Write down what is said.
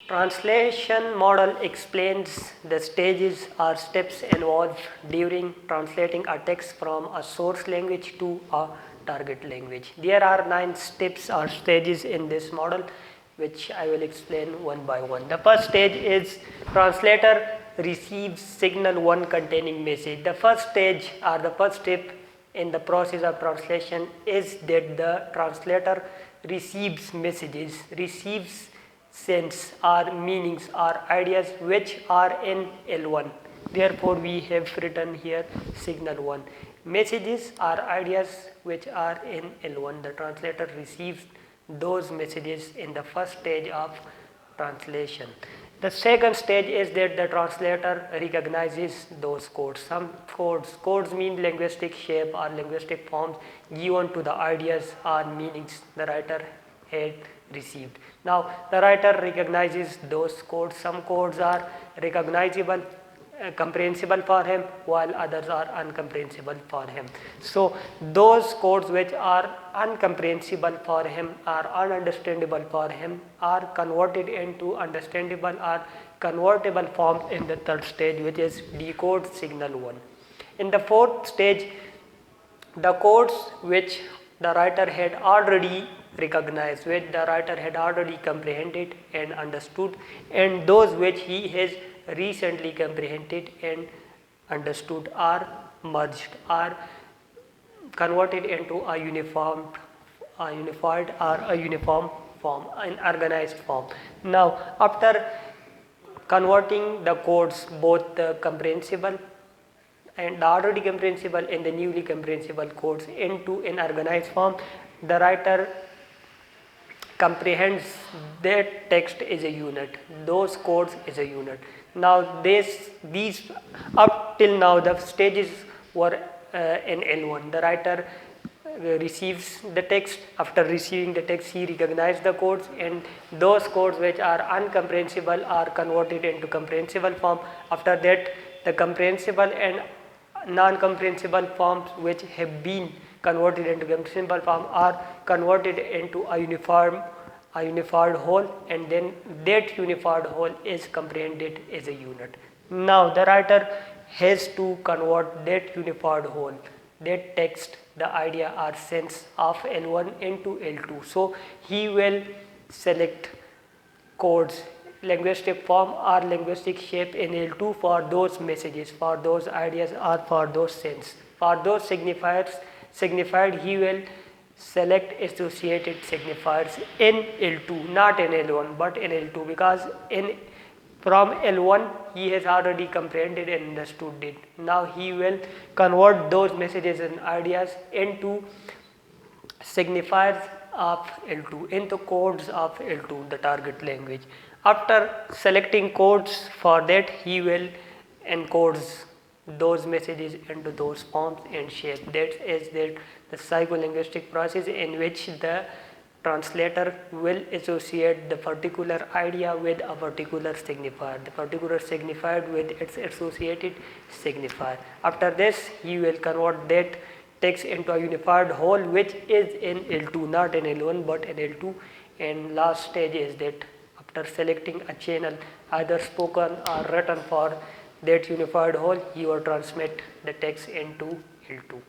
Translation model explains the stages or steps involved during translating a text from a source language to a target language. There are 9 steps or stages in this model, which I will explain one by one. The first stage is translator receives signal 1 containing message. The first stage or the first step in the process of translation is that the translator receives messages, receives sense or meanings or ideas which are in L1. Therefore, we have written here signal 1. Messages or ideas which are in L1. The translator receives those messages in the first stage of translation. The second stage is that the translator recognizes those codes. Some codes mean linguistic shape or linguistic forms given to the ideas or meanings the writer had received. Now, the writer recognizes those codes. Some codes are recognizable, comprehensible for him, while others are incomprehensible for him. So, those codes which are incomprehensible for him or ununderstandable for him are converted into understandable or convertible forms in the third stage, which is decode signal 1. In the fourth stage, the codes which the writer had already recognized, which the writer had already comprehended and understood, and those which he has recently comprehended and understood are merged, are converted into a unified or a uniform form, an organized form. Now, after converting the codes, both the comprehensible and the already comprehensible and the newly comprehensible codes into an organized form, the writer comprehends that text is a unit, those codes is a unit. Now these up till now the stages were in L1. The writer receives the text. After receiving the text, he recognizes the codes, and those codes which are incomprehensible are converted into comprehensible form. After that, the comprehensible and non-comprehensible forms which have been converted into comprehensible form are converted into a unified whole, and then that unified whole is comprehended as a unit. Now the writer has to convert that unified whole, that text, the idea or sense of L1 into L2. So he will select codes, linguistic form or linguistic shape in L2 for those messages, for those ideas or for those sense. For those signified, he will select associated signifiers in L2, not in L1 but in L2, because from L1 he has already comprehended and understood it. Now he will convert those messages and ideas into signifiers of L2, into codes of L2, the target language. After selecting codes for that, he will encode those messages into those forms and shapes. That is the psycholinguistic process in which the translator will associate the particular idea with a particular signifier, the particular signifier with its associated signifier. After this, he will convert that text into a unified whole which is in L2, not in L1 but in L2. And last stage is that after selecting a channel either spoken or written for that unified whole, he will transmit the text into L2.